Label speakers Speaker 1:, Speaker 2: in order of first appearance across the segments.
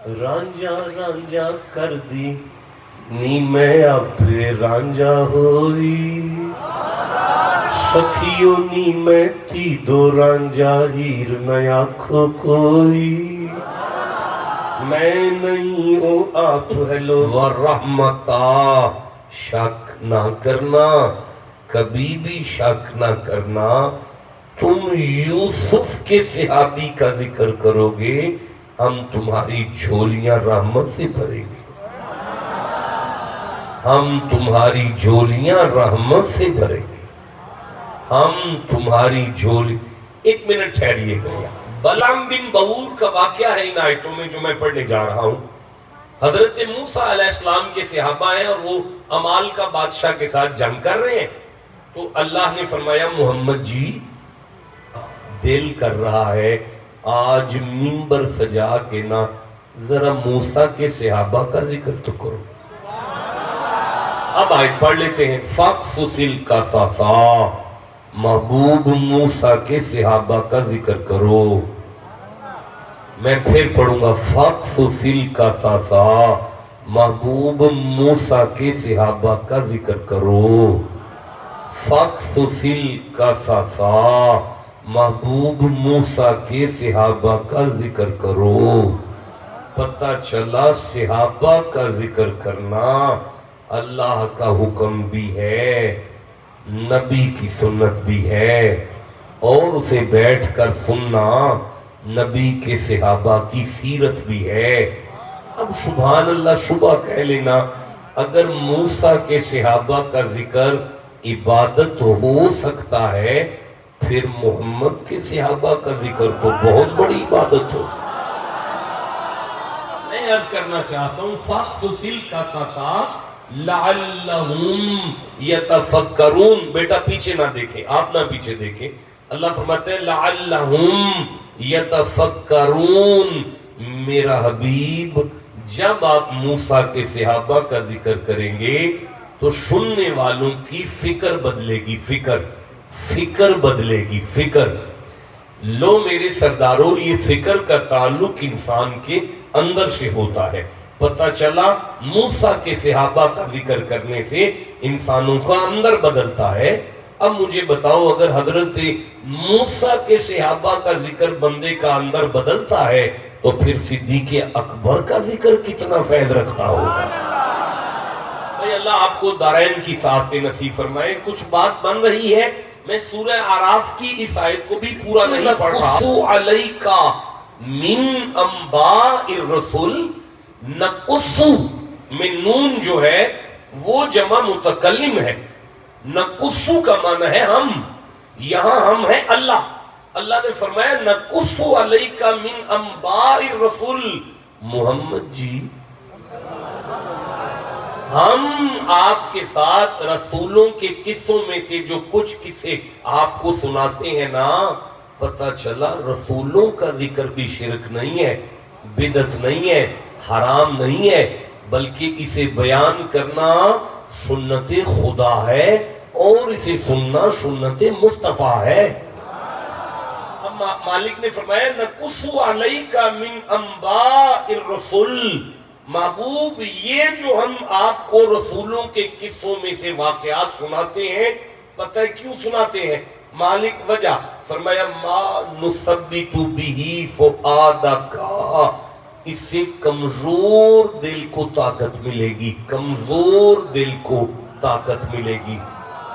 Speaker 1: رانجا رانجا کر دی نی میں اپے رانجا ہوئی سکھیوں نی میں تی دو رانجا ہیر نیا کھو کوئی میں نہیں او آپ ہلو ورحمتا شک نہ کرنا کبھی بھی شک نہ کرنا تم یوسف کے صحابی کا ذکر کرو گے ہم تمہاری جھولیاں رحمت سے بھریں گے ہم تمہاری جھولیاں رحمت سے بھریں گے ہم تمہاری جھولی ایک منٹ ٹھہریے گا بلعام بن بعور کا واقعہ ہے ان آیتوں میں جو میں پڑھنے جا رہا ہوں حضرت موسیٰ علیہ السلام کے صحابہ ہیں اور وہ عمال کا بادشاہ کے ساتھ جنگ کر رہے ہیں تو اللہ نے فرمایا محمد جی دل کر رہا ہے آج منبر سجا کے نا ذرا موسیٰ کے صحابہ کا ذکر تو کرو اب آیت پڑھ لیتے ہیں فَقْصُصِ الْقَصَصَ محبوب موسیٰ کے صحابہ کا ذکر کرو میں پھر پڑھوں گا فَقْصُصِ الْقَصَصَ محبوب موسیٰ کے صحابہ کا ذکر کرو فَقْصُصِ الْقَصَصَ محبوب موسیٰ کے صحابہ کا ذکر کرو پتہ چلا صحابہ کا ذکر کرنا اللہ کا حکم بھی ہے نبی کی سنت بھی ہے اور اسے بیٹھ کر سننا نبی کے صحابہ کی سیرت بھی ہے اب سبحان اللہ شبہ کہہ لینا اگر موسیٰ کے صحابہ کا ذکر عبادت ہو سکتا ہے پھر محمد کے صحابہ کا ذکر تو بہت بڑی عبادت ہو میں عرض کرنا چاہتا ہوں فَقْصُصِ الْقَصَصَ لَعَلَّهُمْ يَتَفَكَّرُونَ بیٹا پیچھے نہ دیکھیں آپ نہ پیچھے دیکھیں اللہ فرماتے ہیں لَعَلَّهُمْ يَتَفَكَّرُونَ میرا حبیب جب آپ موسیٰ کے صحابہ کا ذکر کریں گے تو سننے والوں کی فکر بدلے گی فکر بدلے گی فکر لو میرے سرداروں یہ فکر کا تعلق انسان کے اندر سے ہوتا ہے پتہ چلا موسیٰ کے صحابہ کا ذکر کرنے سے انسانوں کا اندر بدلتا ہے اب مجھے بتاؤ اگر حضرت موسیٰ کے صحابہ کا ذکر بندے کا اندر بدلتا ہے تو پھر صدیق اکبر کا ذکر کتنا فیض رکھتا ہوگا بھئی اللہ آپ کو دارین کی سعادت نصیب فرمائے کچھ بات بن رہی ہے میں سورہ اعراف کی اس آیت کو بھی پورا نہیں پڑھ رہا نَقُصُّ عَلَيْكَ مِنْ أَنْبَاءِ الرَّسُلِ نَقُصُّ میں نون جو ہے وہ جمع متکلم ہے نَقُصُّ کا معنی ہے ہم یہاں ہم ہیں اللہ نے فرمایا نَقُصُّ عَلَيْكَ مِنْ أَنْبَاءِ الرَّسُلِ محمد جی ہم آپ کے ساتھ رسولوں کے قصوں میں سے جو کچھ قصے آپ کو سناتے ہیں نا پتہ چلا رسولوں کا ذکر بھی شرک نہیں ہے بدعت نہیں ہے حرام نہیں ہے بلکہ اسے بیان کرنا سنت خدا ہے اور اسے سننا سنت مصطفیٰ ہے اب مالک نے فرمایا نَقُصُّ عَلَيْكَ مِنْ أَنْبَاءِ الرُّسُلِ محبوب یہ جو ہم آپ کو رسولوں کے قصوں میں سے واقعات سناتے ہیں پتہ کیوں سناتے ہیں مالک وجہ فرمایا ما نثبت به فؤادک اس سے کمزور دل کو طاقت ملے گی کمزور دل کو طاقت ملے گی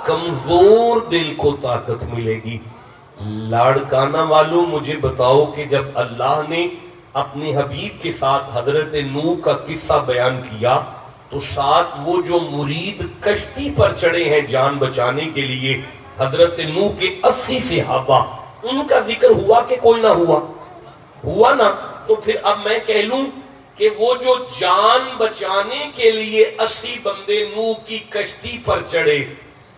Speaker 1: کمزور دل کو طاقت ملے گی لاڑکانہ والوں مجھے بتاؤ کہ جب اللہ نے اپنے حبیب کے ساتھ حضرت نوح کا قصہ بیان کیا تو ساتھ وہ جو مرید کشتی پر چڑھے ہیں جان بچانے کے لیے حضرت نوح کے 80 صحابہ ان کا ذکر ہوا کہ کوئی نہ ہوا نا تو پھر اب میں کہہ لوں کہ وہ جو جان بچانے کے لیے 80 بندے نوح کی کشتی پر چڑھے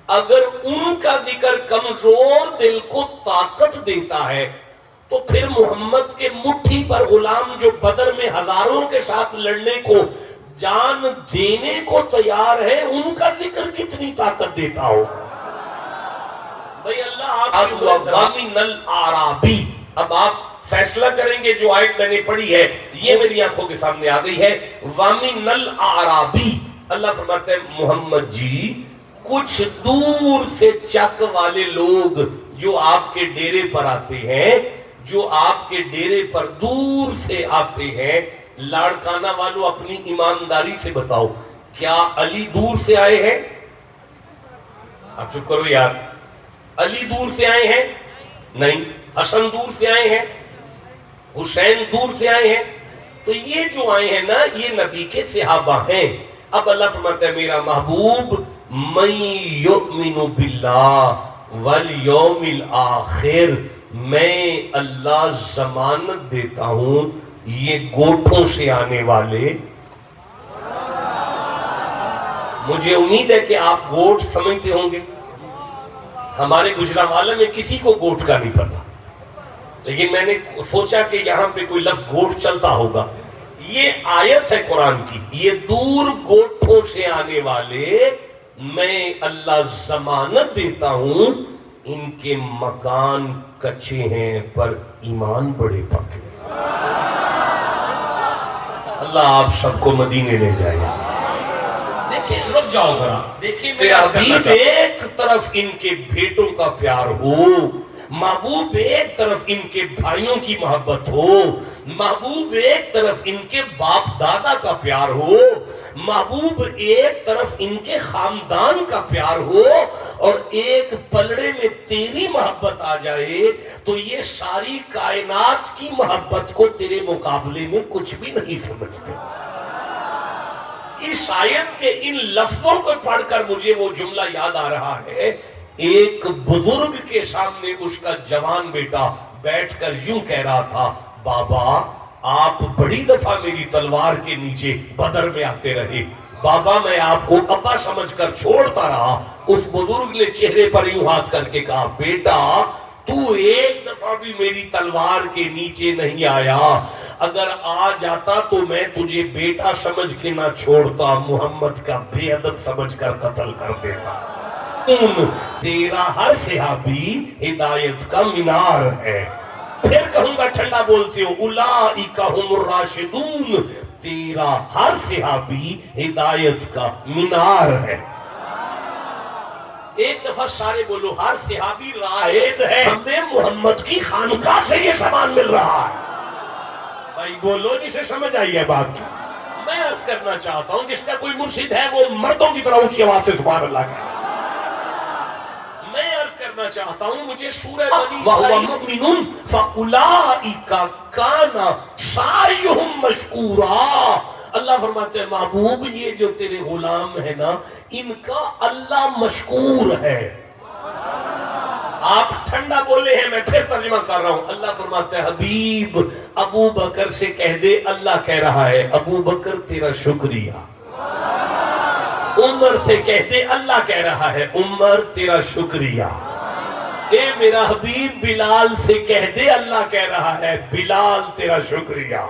Speaker 1: اگر ان کا ذکر کمزور دل کو طاقت دیتا ہے تو پھر محمد کے مٹھی پر غلام جو بدر میں ہزاروں کے ساتھ لڑنے کو جان دینے کو تیار ہے ان کا ذکر کتنی طاقت دیتا ہو بھئی اللہ آپ وَمِنَ الْأَعْرَابِ اب آپ فیصلہ کریں گے جو آیت میں نے پڑھی ہے یہ میری آنکھوں کے سامنے آ گئی ہے. وَمِنَ الْأَعْرَابِ اللہ فرماتے ہیں محمد جی کچھ دور سے چک والے لوگ جو آپ کے ڈیرے پر آتے ہیں، جو آپ کے ڈیرے پر دور سے آتے ہیں. لاڑکانہ والوں اپنی ایمانداری سے بتاؤ کیا علی دور سے آئے ہیں؟ آپ چپ کرو یار. علی دور سے آئے ہیں؟ نہیں. حسن دور سے آئے ہیں؟ حسین دور سے آئے ہیں؟ تو یہ جو آئے ہیں نا یہ نبی کے صحابہ ہیں. اب اللہ فرماتا ہے میرا محبوب من یؤمن باللہ والیوم الآخر میں اللہ ضمانت دیتا ہوں یہ گوٹھوں سے آنے والے. مجھے امید ہے کہ آپ گوٹ سمجھتے ہوں گے. ہمارے گجرانوالہ میں کسی کو گوٹ کا نہیں پتا، لیکن میں نے سوچا کہ یہاں پہ کوئی لفظ گوٹ چلتا ہوگا. یہ آیت ہے قرآن کی. یہ دور گوٹھوں سے آنے والے میں اللہ ضمانت دیتا ہوں ان کے مکان کچے ہیں پر ایمان بڑے پکے. اللہ آپ سب کو مدینے لے جائے. دیکھیں رک جاؤ ذرا. دیکھیں میرا حبیب ایک طرف ان کے بیٹوں کا پیار ہو، محبوب ایک طرف ان کے بھائیوں کی محبت ہو، محبوب ایک طرف ان کے باپ دادا کا پیار ہو، محبوب ایک طرف ان کے خاندان کا پیار ہو، اور ایک پلڑے میں تیری محبت آ جائے تو یہ ساری کائنات کی محبت کو تیرے مقابلے میں کچھ بھی نہیں سمجھتے. اس آیت کے ان لفظوں کو پڑھ کر مجھے وہ جملہ یاد آ رہا ہے. ایک بزرگ کے سامنے اس کا جوان بیٹا بیٹھ کر یوں کہہ رہا تھا بابا آپ بڑی دفعہ میری تلوار کے نیچے بدر میں آتے رہے، بابا میں آپ کو ابا سمجھ کر چھوڑتا رہا. اس بزرگ نے چہرے پر یوں ہاتھ کر کے کہا بیٹا تو ایک دفعہ بھی میری تلوار کے نیچے نہیں آیا، اگر آ جاتا تو میں تجھے بیٹا سمجھ کے نہ چھوڑتا، محمد کا بے ادب سمجھ کر قتل کر دیتا. تیرا ہر صحابی ہدایت کا مینار ہے. پھر کہوں گا ٹھنڈا بولتے ہو اولئک ہم الراشدون، تیرا ہر صحابی ہدایت کا مینار ہے. ایک دفعہ سارے بولو ہر صحابی راشد ہے. ہمیں محمد کی خانقاہ سے یہ سامان مل رہا ہے. بھائی بولو جسے سمجھ آئی ہے بات کی. میں عرض کرنا چاہتا ہوں جس کا کوئی مرشد ہے وہ مردوں کی طرح اونچی آواز سے سبحان اللہ کہے. میں عرض کرنا چاہتا ہوں مجھے سورہ بنی وَهُوَ مُؤْمِنٌ فَأُولَئِكَ كَانَ سَعْيُهُمْ مَشْكُورًا. اللہ فرماتے ہیں محبوب یہ جو تیرے غلام ہے نا ان کا اللہ مشکور ہے. آپ ٹھنڈا بولے ہیں میں پھر ترجمہ کر رہا ہوں. اللہ فرماتے ہیں حبیب ابو بکر سے کہہ دے اللہ کہہ رہا ہے ابو بکر تیرا شکریہ. عمر سے کہہ دے اللہ کہہ رہا ہے عمر تیرا شکریہ. اے میرا حبیب بلال سے کہہ دے اللہ کہہ رہا ہے بلال تیرا شکریہ.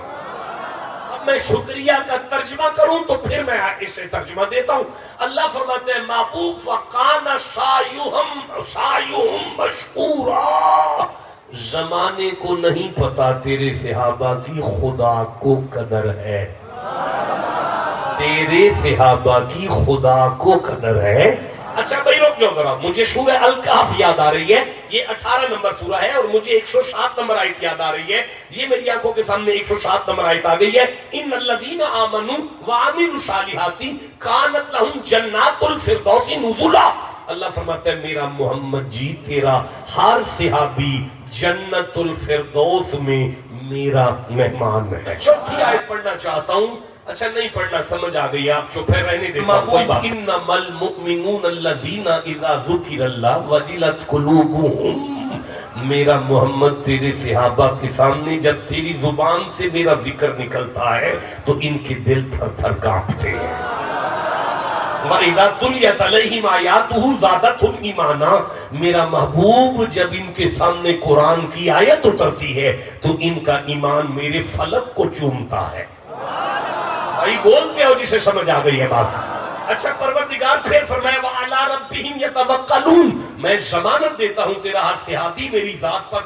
Speaker 1: میں شکریہ کا ترجمہ کروں تو پھر میں اسے ترجمہ دیتا ہوں. اللہ فرماتے ہیں محبوب وَقَانَ سَعْيُهُمْ مَشْكُورًا. زمانے کو نہیں پتا تیرے صحابہ کی خدا کو قدر ہے. تیرے صحابہ کی خدا کو قدر ہے. اچھا بھائی رک جاؤ ذرا مجھے سورہ الکہف یاد آ رہی ہے. یہ 18 نمبر سورہ ہے اور مجھے 107 نمبر آیت یاد آ رہی ہے. یہ میری آنکھوں کے سامنے 107 نمبر آیت آ گئی ہے. ان الذین آمنوا وعملوا الصالحات کانت لهم جنات الفردوس نزلا. اللہ فرماتا ہے میرا محمد جی تیرا ہر صحابی جنت الفردوس میں میرا مہمان ہے. چوتھی آیت پڑھنا چاہتا ہوں. اچھا نہیں پڑھنا سمجھ آ گئی آپ چپ ہے رہنے دیتا ہوں. انما المؤمنون الذین اذا ذکر اللہ وجلت قلوبهم. میرا محمد تیرے صحابہ کے سامنے جب تیری زبان سے میرا ذکر نکلتا ہے تو ان کے دل تھر تھر کانپتے ہیں. وَإِذَا تُلِيَتْ عَلَيْهِمْ آيَاتُهُ زَادَتْهُمْ ایمانا. میرا محبوب جب ان کے سامنے قرآن کی آیت اترتی ہے تو ان کا ایمان میرے فلک کو چومتا ہے. بھائی بولتے ہو جسے سمجھ آ گئی ہے بات. اچھا پروردگار پھر فرمایا وَعَلَىٰ رَبِّهِمْ يَتَوَكَّلُونَ. میں ضمانت دیتا ہوں تیرا ہر صحابی میری ذات پر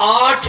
Speaker 1: 8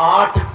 Speaker 1: 8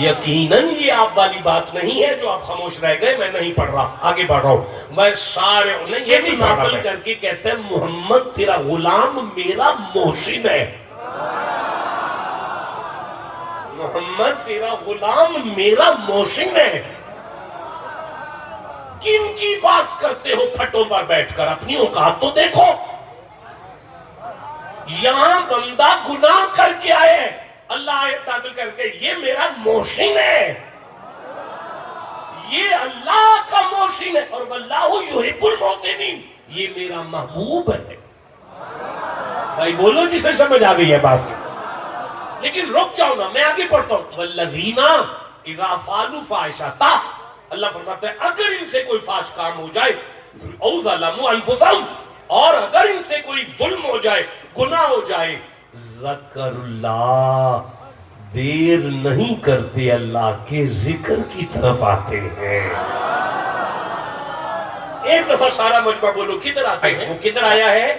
Speaker 1: یقیناً یہ آپ والی بات نہیں ہے جو آپ خاموش رہ گئے. میں نہیں پڑھ رہا, آگے بڑھ رہا ہوں. میں شارع نے یہ بھی نقل کر کے کہتے ہیں محمد تیرا غلام میرا محسن ہے. محمد تیرا غلام میرا محسن ہے. کن کی بات کرتے ہو پھٹوں پر بیٹھ کر؟ اپنی اوقات تو دیکھو. یہاں بندہ گناہ کر کے آئے, اللہ آیت نازل کر کے یہ میرا محسن ہے, یہ اللہ کا محسن ہے, اور واللہ یحب المحسنین, یہ میرا محبوب ہے. بھائی بولو جسے سمجھ آ گئی ہے بات. لیکن رک جاؤ نا, میں آگے پڑھتا ہوں. والذین اذا فعلوا فاحشۃ, اللہ فرماتا ہے اگر ان سے کوئی فاحش کام ہو جائے, او ظلموا انفسہم, اور اگر ان سے کوئی ظلم ہو جائے, گناہ ہو جائے, ذکر اللہ, دیر نہیں کرتے اللہ کے ذکر کی طرف آتے ہیں. ایک دفعہ سارا مجمع بولو کدھر آتے ہیں؟ وہ کدھر آیا ہے؟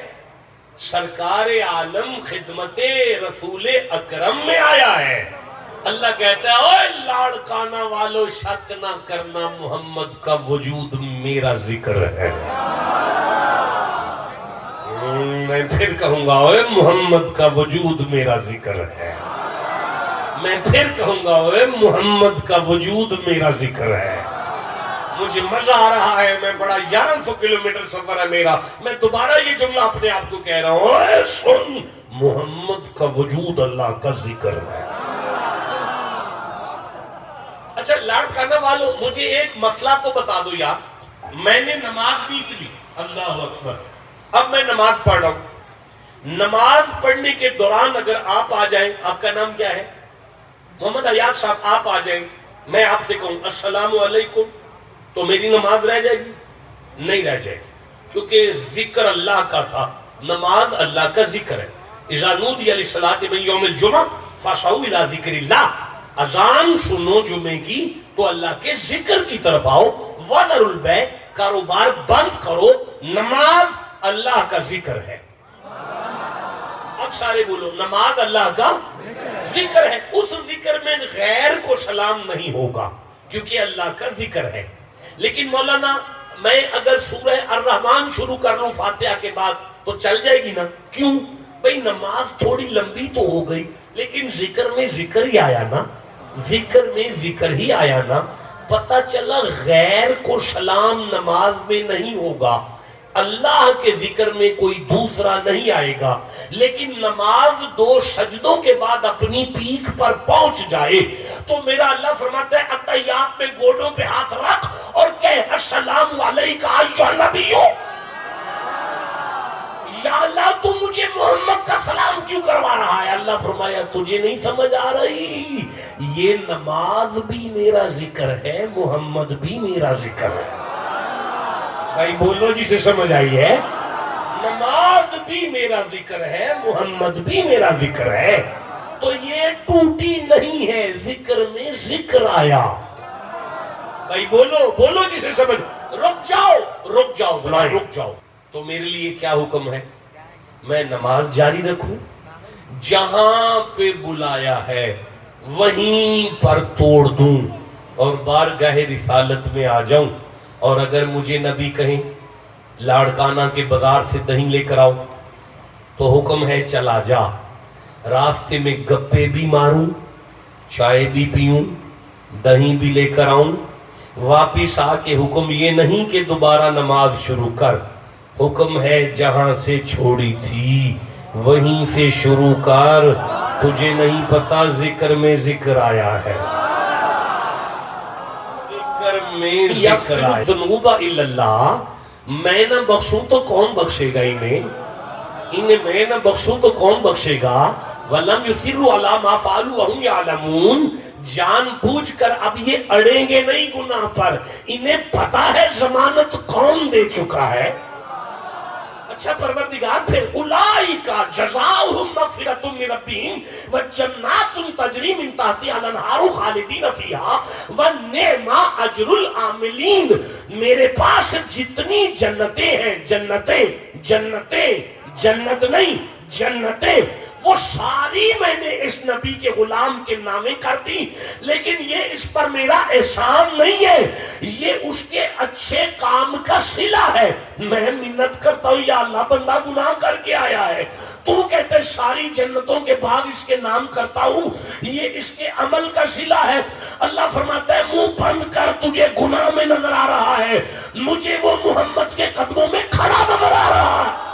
Speaker 1: سرکار عالم خدمت رسول اکرم میں آیا ہے. اللہ کہتا ہے اوے لاڑکانہ والو شک نہ کرنا, محمد کا وجود میرا ذکر ہے. میں پھر کہوں گا اوے محمد کا وجود میرا ذکر ہے. میں پھر کہوں گا اوے محمد کا وجود میرا ذکر ہے. مجھے مزہ آ رہا ہے, میں بڑا 1100 کلومیٹر سفر ہے میرا, میں دوبارہ یہ جملہ اپنے آپ کو کہہ رہا ہوں, اے سن, محمد کا وجود اللہ کا ذکر ہے. اچھا لاڑکانہ والو, مجھے ایک مسئلہ تو بتا دو یار. میں نے نماز بیت لی, اللہ اکبر, اب میں نماز پڑھ رہا ہوں. نماز پڑھنے کے دوران اگر آپ آ جائیں, آپ کا نام کیا ہے؟ محمد ایاز صاحب, آپ آ جائیں, میں آپ سے کہوں السلام علیکم, تو میری نماز رہ جائے گی؟ نہیں رہ جائے گی, کیونکہ ذکر اللہ کا تھا. نماز اللہ کا ذکر ہے. اذا نودی للصلاۃ من یوم الجمعہ فاسعوا الی ذکر اللہ, اذان سنو جمعے کی تو اللہ کے ذکر کی طرف آؤ. وذروا البیع, کاروبار بند کرو, نماز اللہ کا ذکر ہے. اب سارے بولو, نماز اللہ کا ذکر ہے. اس ذکر میں غیر کو سلام نہیں ہوگا کیونکہ اللہ کا ذکر ہے. لیکن مولانا میں اگر سورہ الرحمن شروع کر لوں فاتحہ کے بعد تو چل جائے گی نا؟ کیوں بھئی, نماز تھوڑی لمبی تو ہو گئی لیکن ذکر میں ذکر ہی آیا نا, ذکر میں ذکر ہی آیا نا. پتہ چلا غیر کو سلام نماز میں نہیں ہوگا, اللہ کے ذکر میں کوئی دوسرا نہیں آئے گا. لیکن نماز 2 سجدوں کے بعد اپنی پیٹھ پر پہنچ جائے تو میرا اللہ فرماتا ہے اتحیات میں گوڑوں پہ ہاتھ رکھ اور کہہ السلام علیکہ ایھا نبی, یا اللہ تو مجھے محمد کا سلام کیوں کروا رہا ہے؟ اللہ فرمایا تجھے نہیں سمجھ آ رہی, یہ نماز بھی میرا ذکر ہے, محمد بھی میرا ذکر ہے. بھائی بولو جسے سمجھ آئی ہے, نماز بھی میرا ذکر ہے, محمد بھی میرا ذکر ہے. تو یہ ٹوٹی نہیں ہے, ذکر میں ذکر آیا. بھائی بولو, بولو جسے سمجھ. رک جاؤ, رک جاؤ, رک جاؤ. تو میرے لیے کیا حکم ہے؟ میں نماز جاری رکھوں, جہاں پہ بلایا ہے وہیں پر توڑ دوں اور بارگاہ رسالت میں آ جاؤں. اور اگر مجھے نبی کہیں لاڑکانہ کے بازار سے دہی لے کر آؤ تو حکم ہے چلا جا, راستے میں گپے بھی ماروں, چائے بھی پیوں, دہی بھی لے کر آؤں. واپس آ کے حکم یہ نہیں کہ دوبارہ نماز شروع کر, حکم ہے جہاں سے چھوڑی تھی وہیں سے شروع کر. تجھے نہیں پتا ذکر میں ذکر آیا ہے, یغفر الذنوب الا اللہ, میں نہ بخشوں تو کون بخشے گا انہیں میں نہ بخشوں تو کون بخشے گا. وَلَمْ يُصِرُّوا عَلَىٰ مَا فَعَلُوا وَهُمْ يَعْلَمُونَ, جان بوجھ کر اب یہ اڑیں گے نہیں گناہ پر, انہیں پتا ہے ضمانت کون دے چکا ہے. اچھا پروردگار پھر اولئک جزاؤہم مغفرۃ من ربہم وجنات تجری من تحتہا الانہار خالدین فیہا ونعم اجر العاملین. میرے پاس جتنی جنتیں ہیں, جنتیں, جنتیں, جنت نہیں, جنتیں, وہ ساری میں نے اس نبی کے غلام کے نامے کر دی، لیکن یہ اس پر میرا احسان نہیں ہے، یہ اس کے اچھے کام کا صلہ ہے۔ میں منت کرتا ہوں یا اللہ بندہ گناہ کر کے آیا ہے، تو کہتے ساری جنتوں کے باغ اس کے نام کرتا ہوں، یہ اس کے عمل کا صلہ ہے۔ اللہ فرماتا ہے منہ بند کر، تجھے گناہ میں نظر آ رہا ہے، مجھے وہ محمد کے قدموں میں کھڑا نظر آ رہا ہے۔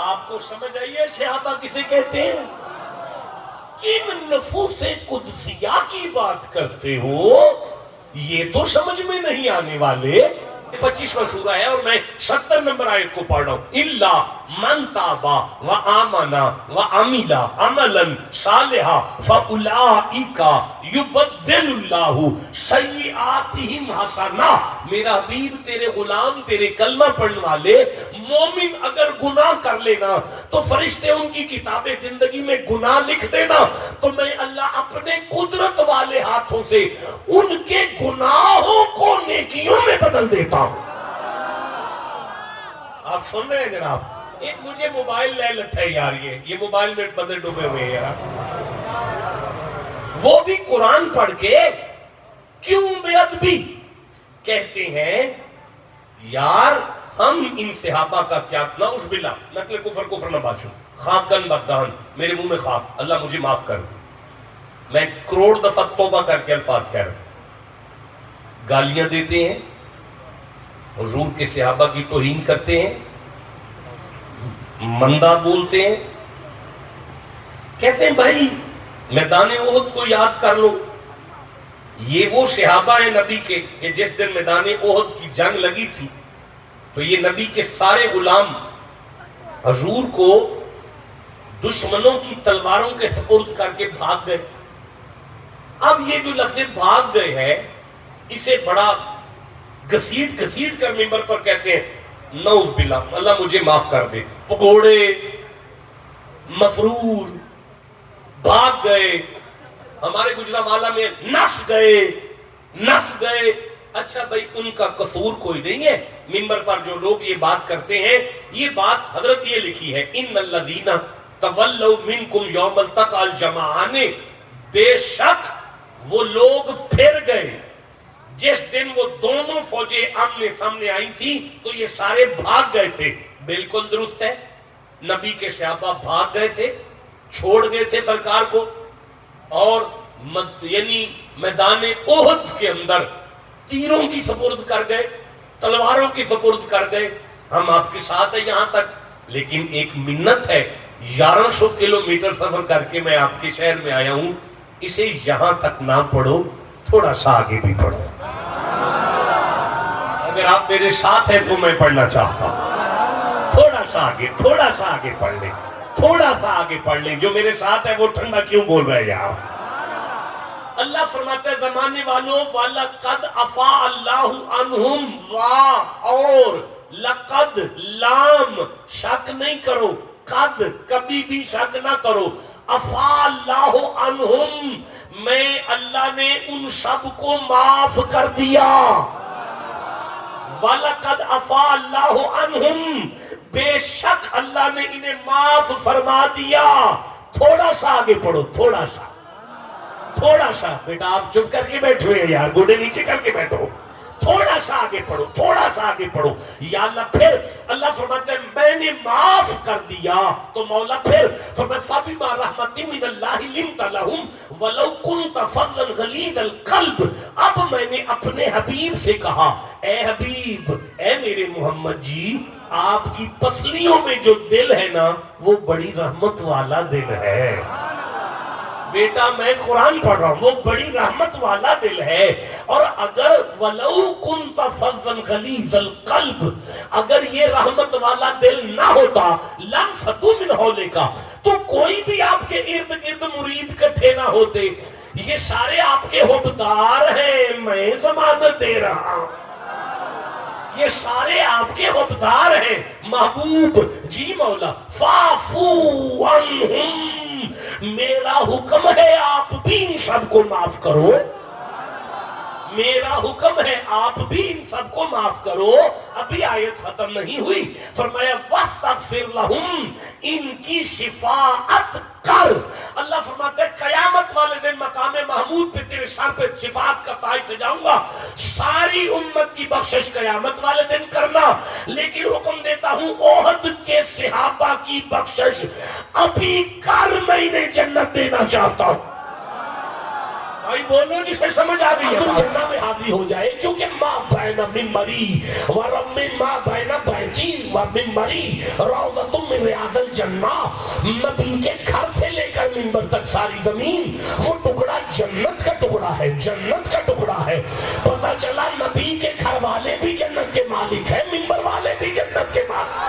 Speaker 1: آپ کو سمجھ آئیے صحابہ کسے کہتے ہیں؟ کن نفوس قدسیہ کی بات کرتے ہو، یہ تو سمجھ میں نہیں آنے والے۔ 25واں سورہ ہے اور میں 70 نمبر آیت کو پڑھ رہا ہوں۔ اِلَّا مَن تَابَ وَآمَنَ وَعَمِلَ عَمَلًا صَالِحًا فَأُولَٰئِکَ یُبَدِّلُ اللَّهُ سَیِّئَاتِہِمْ حَسَنَاتٍ۔ میرا حبیب تیرے غلام، تیرے کلمہ پڑھنے والے مومن اگر گناہ کر لینا تو فرشتے ان کی کتاب زندگی میں گناہ لکھ دینا، تو میں اللہ اپنے قدرت والے ہاتھوں سے ان کے گناہوں کو نیکیوں میں بدل دیتا ہوں۔ آپ سن رہے ہیں جناب؟ ایک مجھے موبائل لعنت ہے یار، یہ موبائل میں بندے ڈوبے ہوئے ہیں یار، وہ بھی قرآن پڑھ کے کیوں بے ادبی کہتے ہیں یار ہم ان صحابہ کا کیا نعوذ باللہ نقل کفر نہ باشوں، خاکن بددہن، میرے منہ میں خاک، اللہ مجھے معاف کر دے، میں کروڑ دفعہ توبہ کر کے الفاظ کہہ رہا ہوں، گالیاں دیتے ہیں، حضور کے صحابہ کی توہین کرتے ہیں، مندہ بولتے ہیں، کہتے ہیں بھائی میدان احد کو یاد کر لو، یہ وہ صحابہ ہیں نبی کے کہ جس دن میدان احد کی جنگ لگی تھی تو یہ نبی کے سارے غلام حضور کو دشمنوں کی تلواروں کے سپرد کر کے بھاگ گئے۔ اب یہ جو لفظ بھاگ گئے ہے اسے بڑا گھسیٹ کر منبر پر کہتے ہیں نعوذ باللہ اللہ مجھے معاف کر دے، پگوڑے مفرور بھاگ گئے، ہمارے گجرانوالہ میں نس گئے۔ اچھا بھائی ان کا قصور کوئی نہیں ہے، منبر پر جو لوگ یہ بات کرتے ہیں، یہ بات حضرت یہ لکھی ہے ان الذین تولوا منکم یوم التقى الجمعان، بے شک وہ لوگ پھر گئے جس دن وہ دونوں فوجیں آمنے سامنے آئی تھی تو یہ سارے بھاگ گئے تھے۔ بالکل درست ہے، نبی کے صحابہ بھاگ گئے تھے، چھوڑ گئے تھے سرکار کو، اور یعنی میدان احد کے اندر تیروں کی سپرد کر گئے، تلواروں کی سپرد کر گئے۔ ہم آپ کے ساتھ ہیں یہاں تک، لیکن ایک منت ہے، 1100 کلومیٹر سفر کر کے میں آپ کے شہر میں آیا ہوں، اسے یہاں تک نہ پڑھو، تھوڑا سا آگے بھی پڑھو۔ اگر آپ میرے ساتھ ہیں تو میں پڑھنا چاہتا ہوں، تھوڑا سا آگے پڑھ لیں، تھوڑا سا آگے پڑھ لیں۔ جو میرے ساتھ ہے وہ ٹھنڈا کیوں بول رہے ہیں یار؟ اللہ فرماتا ہے زمانے والوں وَلَقَدْ عَفَا اللَّهُ عَنْهُمْ اور لقد لام شک نہیں کرو، قد کبھی بھی شک نہ کرو، عفا اللہ عنہم میں اللہ نے ان سب کو معاف کر دیا۔ وَلَقَدْ عَفَا اللَّهُ عَنْهُمْ بے شک اللہ نے انہیں معاف فرما دیا۔ تھوڑا سا آگے پڑھو، تھوڑا سا بیٹا آپ چپ کر کے بیٹھو یار، گوڑے نیچے کر کے بیٹھو، تھوڑا سا آگے پڑھو، یا اللہ پھر اللہ فرماتے ہیں میں نے معاف کر دیا، تو مولا پھر فرماتے فَبِمَا رَحْمَةٍ مِّنَ اللَّهِ لِنْتَ لَهُمْ وَلَوْ كُنْتَ فَضًّا غَلِيظَ الْقَلْبِ۔ اب میں نے اپنے حبیب سے کہا اے حبیب، اے میرے محمد جی، آپ کی پسلیوں میں جو دل ہے نا وہ بڑی رحمت والا دل ہے۔ بیٹا میں قرآن پڑھ رہا ہوں، وہ بڑی رحمت والا دل ہے، اور اگر وَلَوْ كُنْتَ فَضًّا غَلِيظَ الْقَلْبِ اگر یہ رحمت والا دل نہ ہوتا لَانفَضُّوا مِنْ حَوْلِكَ تو کوئی بھی آپ کے ارد گرد مرید کٹھے نہ ہوتے۔ یہ سارے آپ کے حبدار ہیں، میں ضمانت دے رہا ہوں، یہ سارے آپ کے حبدار ہیں محبوب جی مولا۔ فَاعْفُوا عَنْهُمْ میرا حکم ہے آپ بھی ان سب کو معاف کرو، میرا حکم ہے آپ بھی ان سب کو معاف کرو. ابھی آیت ختم نہیں ہوئی. فرمایا واستغفر لہم، ان کی شفاعت کر. اللہ فرماتے ہیں قیامت والے دن مقام محمود پہ تیرے سر پہ شفاعت کا تاج سے جاؤں گا. ساری امت کی بخشش قیامت والے دن کرنا، لیکن حکم دیتا ہوں احد کے صحابہ کی بخشش ابھی کر، میں انہیں جنت دینا چاہتا ہوں. بھائی بولو جسے سمجھ آ رہی ہے جنہ میں حاضری ہو جائے. کیونکہ ماں بین ممبری ورب ماں بین بیتی و ممبری روضۃ من ریاض الجنہ، نبی کے گھر سے لے کر ممبر تک ساری زمین وہ ٹکڑا جنت کا ٹکڑا ہے، جنت کا ٹکڑا ہے. پتہ چلا نبی کے گھر والے بھی جنت کے مالک ہیں، ممبر والے بھی جنت کے مالک.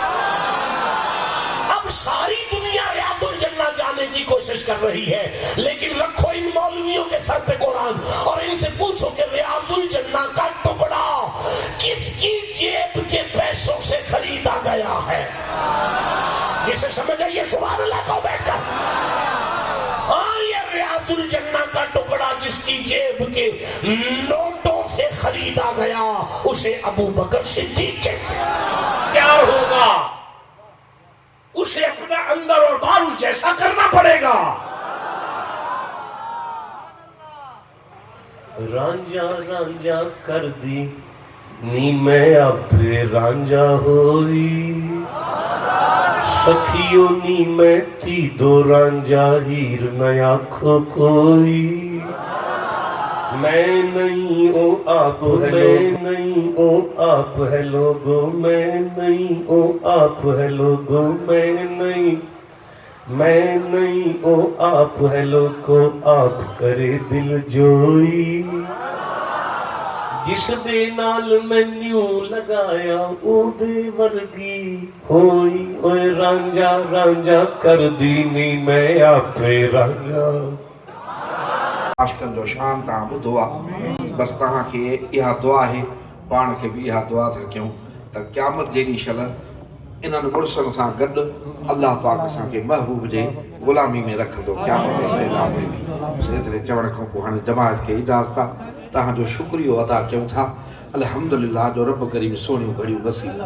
Speaker 1: اب ساری دنیا ریاض الجنہ جانے کی کوشش کر رہی ہے، لیکن رکھو ان مولویوں کے سر پہ قرآن اور ان سے پوچھو کہ ریاض الجنہ کا ٹکڑا کس کی جیب کے پیسوں سے خریدا گیا ہے. جسے سمجھ آئیے سبحان اللہ کو بیٹھ کر. ہاں یہ ریاض الجنہ کا ٹکڑا جس کی جیب کے نوٹوں سے خریدا گیا اسے ابو بکر صدیق کہتے ہیں. کیا ہوگا؟ اسے اپنا اندر اور باہر اس جیسا کرنا پڑے گا. رانجا رانجا کر دی نی میں اب رانجا ہوئی، سکھیوں نی میں تھی دو رانجا ہیر نیا کھو کوئی. میں نہیں او آپ ہے، میں نہیں او آپ ہے لوگو، میں نہیں او آپ ہے لوگو، میں نہیں، میں نہیں او آپ ہے لوگو، آپ کرے دل جوئی. جس دے نال میں نیوں لگایا او دے ورگی ہوئی. اوے رانجا رانجا کر دینی میں آپ رانجا.
Speaker 2: آشکل جو شان تاں بدھوا بس تاں کے یہ دعا ہے، پان کے بھی یہ دعا تھا کیوں تا قیامت جیڑی شل انہاں مرسل سان گڈ اللہ پاک اساں کے محبوب جے غلامی میں رکھ دو قیامت کے میدان میں بھی. سیترے چوڑ کھوں پو ہن جماعت کے اجازت تاں جو شکریہ ادا کیوں تھا. الحمدللہ جو رب کریم سونی گھڑیوں نصیب.